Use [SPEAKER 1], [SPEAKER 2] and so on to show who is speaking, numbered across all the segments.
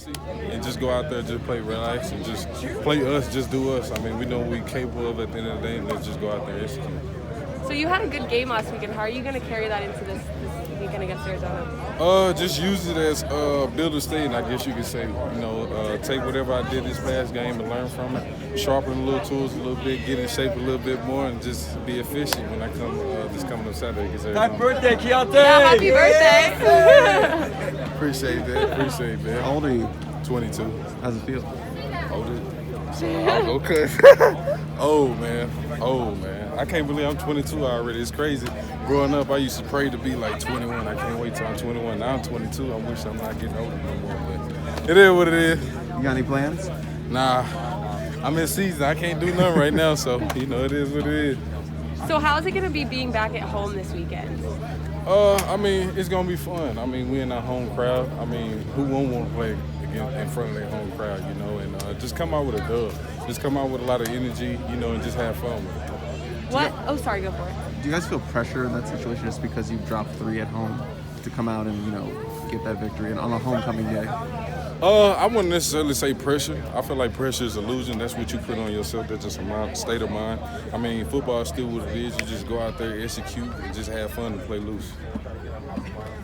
[SPEAKER 1] easy and just go out there and just play relax and just play us, just do us. I mean, we know what we're capable of at the end of the day, and let's just go out there and execute.
[SPEAKER 2] So you had a good game last weekend. How are you going to carry that into this weekend against Arizona?
[SPEAKER 1] Just use it as build a state, I guess you could say. You know, take whatever I did this past game and learn from it, sharpen the little tools a little bit, get in shape a little bit more, and just be efficient when I come this coming up Saturday against Arizona.
[SPEAKER 3] Happy birthday, Keaontay!
[SPEAKER 2] Yeah, happy birthday!
[SPEAKER 1] Appreciate that.
[SPEAKER 4] How old are you?
[SPEAKER 1] 22.
[SPEAKER 4] How's it feel?
[SPEAKER 1] Older. Okay. Old man. I can't believe I'm 22 already. It's crazy. Growing up, I used to pray to be like 21. I can't wait till I'm 21. Now I'm 22. I wish I'm not getting older no more. But it is what it is.
[SPEAKER 4] You got any plans?
[SPEAKER 1] Nah. I'm in season. I can't do nothing right now, so, you know, it is what it is.
[SPEAKER 2] So how is it going to be being back at home this weekend?
[SPEAKER 1] I mean, it's going to be fun. I mean, we in our home crowd. I mean, who won't want to play in front of their home crowd, you know, and just come out with a dub. Just come out with a lot of energy, you know, and just have fun with it.
[SPEAKER 2] What? Oh, sorry, go for it.
[SPEAKER 4] Do you guys feel pressure in that situation just because you've dropped 3 at home to come out and, you know, get that victory and on a homecoming day?
[SPEAKER 1] I wouldn't necessarily say pressure. I feel like pressure is illusion. That's what you put on yourself. That's just a state of mind. I mean, football is still what it is. You just go out there, execute, and just have fun and play loose.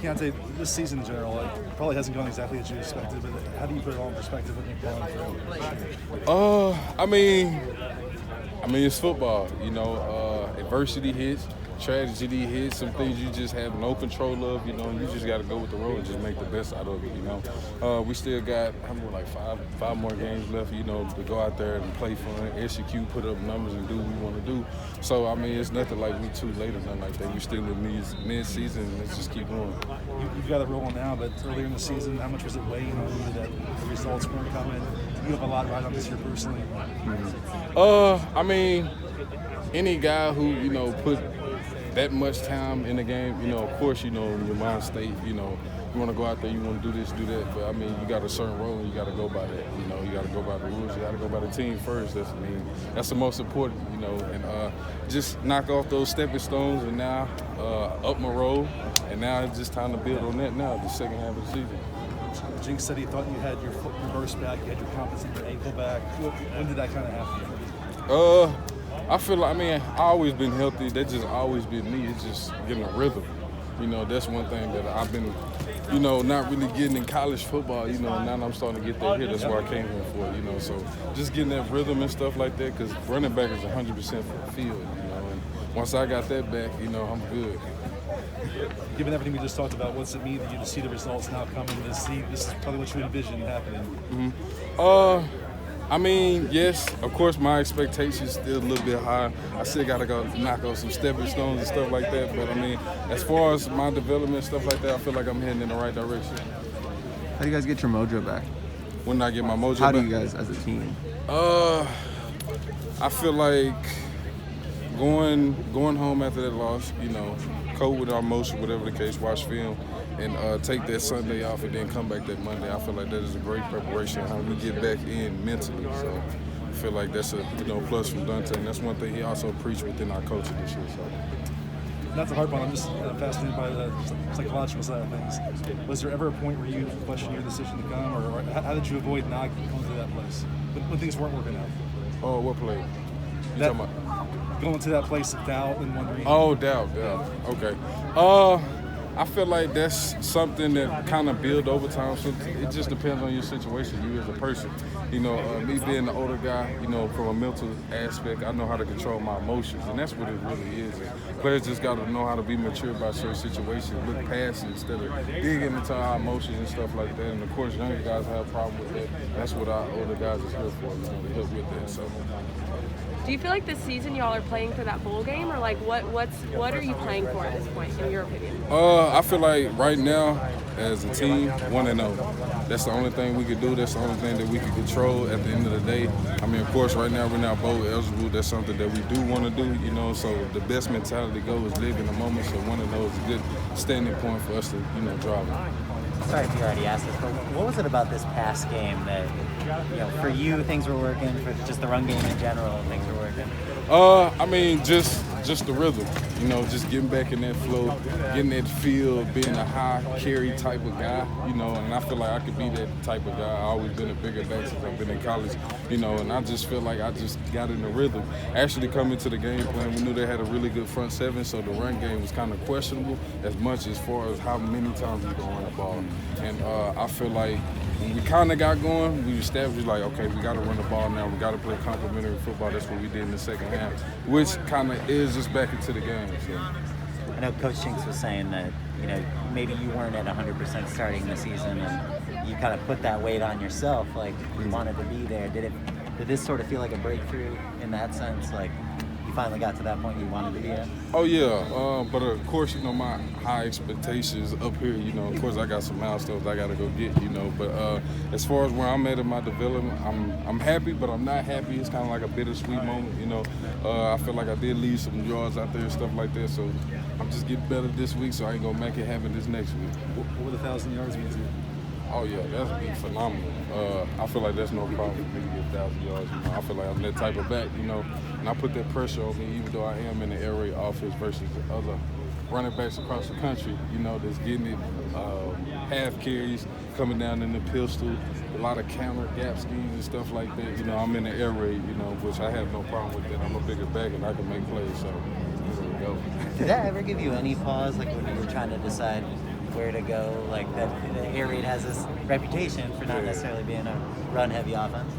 [SPEAKER 5] Keaontay, this season in general, probably hasn't gone exactly as you expected, but how do you put it all in perspective when you've gone through?
[SPEAKER 1] I mean, it's football. You know, adversity hits, tragedy hits, some things you just have no control of. You know, and you just got to go with the road and just make the best out of it. You know, we still got like five more games left. You know, to go out there and play fun, execute, put up numbers, and do what we want to do. So I mean, it's nothing like we too late or nothing like that. We still in mid-season. Let's just keep going.
[SPEAKER 5] You've got it rolling now, but earlier in the season, how much was it weighing on you that the results weren't coming? You have a lot right on this year personally.
[SPEAKER 1] I mean, any guy who, you know, put that much time in the game, you know, of course, you know, in your mind state, you know, you want to go out there, you want to do this, do that. But, I mean, you got a certain role, and you got to go by that. You know, you got to go by the rules. You got to go by the team first. That's the most important, you know. And just knock off those stepping stones, and now up my road. And now it's just time to build on that now, the second half of the season.
[SPEAKER 5] Jinx said he thought you had your foot reversed back, you had your confidence in your ankle back. When did that kind of happen?
[SPEAKER 1] I feel like, I mean, I've always been healthy. That's just always been me. It's just getting a rhythm. You know, that's one thing that I've been, you know, not really getting in college football, you know, now I'm starting to get that here. That's why I came here for it, you know. So just getting that rhythm and stuff like that, because running back is 100% for the field, you know. And once I got that back, you know, I'm good.
[SPEAKER 5] Given everything we just talked about, what's it mean to you to see the results now coming, to see this is probably what you envisioned happening?
[SPEAKER 1] I mean, yes, of course my expectations still a little bit high. I still got to go knock off some stepping stones and stuff like that. But, I mean, as far as my development, stuff like that, I feel like I'm heading in the right direction.
[SPEAKER 4] How do you guys get your mojo back?
[SPEAKER 1] When I get my mojo
[SPEAKER 4] How
[SPEAKER 1] back?
[SPEAKER 4] do you guys as a team?
[SPEAKER 1] I feel like going home after that loss, you know, cope with our emotion, whatever the case, watch film, and take that Sunday off and then come back that Monday. I feel like that is a great preparation how we get back in mentally. So I feel like that's a plus from Dante, and that's one thing he also preached within our coaching this year. So.
[SPEAKER 5] Not to harp on, I'm just fascinated by the psychological side of things. Was there ever a point where you questioned your decision to come, or how did you avoid not going to that place when things weren't working out?
[SPEAKER 1] Oh, what play? You talking about?
[SPEAKER 5] Going to that place of doubt and wondering.
[SPEAKER 1] Oh, doubt. Okay. I feel like that's something that kind of builds over time. So it just depends on your situation, you as a person. You know, me being the older guy, you know, from a mental aspect, I know how to control my emotions, and that's what it really is. And players just got to know how to be mature about certain situations, look past it instead of digging into our emotions and stuff like that. And of course, younger guys have a problem with that. That's what our older guys is here for, you know, to help with that. So.
[SPEAKER 2] Do you feel like this season y'all are playing for that bowl game, or like what are you playing for at this point, in your opinion?
[SPEAKER 1] I feel like right now, as a team, 1-0. That's the only thing we could do. That's the only thing that we can control at the end of the day. I mean, of course, right now we're not bowl eligible. That's something that we do want to do, you know. So the best mentality to go is live in the moment. So 1-0 is a good standing point for us to, you know, drive on.
[SPEAKER 6] Sorry if you already asked this, but what was it about this past game that, you know, for you things were working, for just the run game in general, things were working?
[SPEAKER 1] I mean, just just the rhythm, you know, just getting back in that flow, getting that feel, being a high carry type of guy, you know, and I feel like I could be that type of guy. I've always been a bigger back since I've been in college, you know, and I just feel like I just got in the rhythm. Actually coming to the game plan, we knew they had a really good front seven, so the run game was kind of questionable as much as far as how many times we going run the ball. And I feel like when we kind of got going, we established like, okay, we got to run the ball now. We got to play complementary football. That's what we did in the second half, which kind of is just back into the game. So.
[SPEAKER 6] I know Coach Jinks was saying that, you know, maybe you weren't at 100% starting the season, and you kind of put that weight on yourself, like you wanted to be there. Did this sort of feel like a breakthrough in that sense? Like you finally got to that point you wanted to be at?
[SPEAKER 1] Oh yeah, but of course, you know, my high expectations up here, you know, of course I got some milestones I got to go get, you know, but as far as where I'm at in my development, I'm happy, but I'm not happy. It's kind of like a bittersweet moment, you know. I feel like I did leave some yards out there and stuff like that, so I'm just getting better this week, so I ain't gonna make it happen this next week.
[SPEAKER 5] What would 1,000 yards mean to you?
[SPEAKER 1] Oh yeah, that'd be phenomenal. I feel like that's no problem for me to get 1,000 yards. You know, I feel like I'm that type of back, you know, and I put that pressure on me, even though I am in the air raid offense versus the other running backs across the country, you know, that's getting it half carries, coming down in the pistol, a lot of counter gap schemes and stuff like that. You know, I'm in the air raid, you know, which I have no problem with that. I'm a bigger back and I can make plays, so here we go.
[SPEAKER 6] Did that ever give you any pause, like when you were trying to decide where to go? Like that the air raid has this reputation for not necessarily being a run-heavy offense.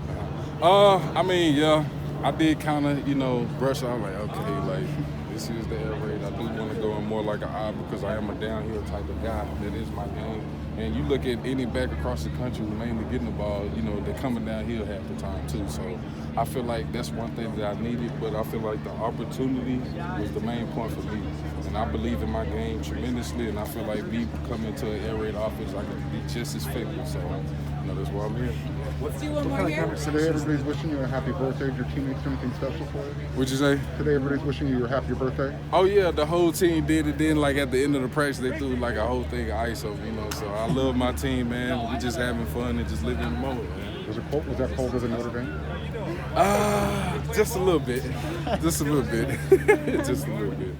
[SPEAKER 1] I mean, yeah, I did kind of, you know, brush off like, okay, like this is the air raid. I do want to go in more like an eye because I am a downhill type of guy. That is my game. And you look at any back across the country who mainly getting the ball, you know, they're coming downhill half the time too. So I feel like that's one thing that I needed, but I feel like the opportunity was the main point for me. And I believe in my game tremendously, and I feel like me coming to an air raid offense, I can be just as effective. So, you know, that's why I'm here.
[SPEAKER 3] What kind of conference today? Everybody's wishing you a happy birthday. Did your teammates do anything special for you?
[SPEAKER 1] What'd you say?
[SPEAKER 3] Today, everybody's wishing you a happy birthday.
[SPEAKER 1] Oh yeah, the whole team did it. Then, like at the end of the practice, they threw like a whole thing of ice over, you know. So I love my team, man. We just having fun and just living in the moment, man.
[SPEAKER 3] Was it cold? Was that colder than Notre Dame?
[SPEAKER 1] Just a little bit. Just a little bit. Just a little bit.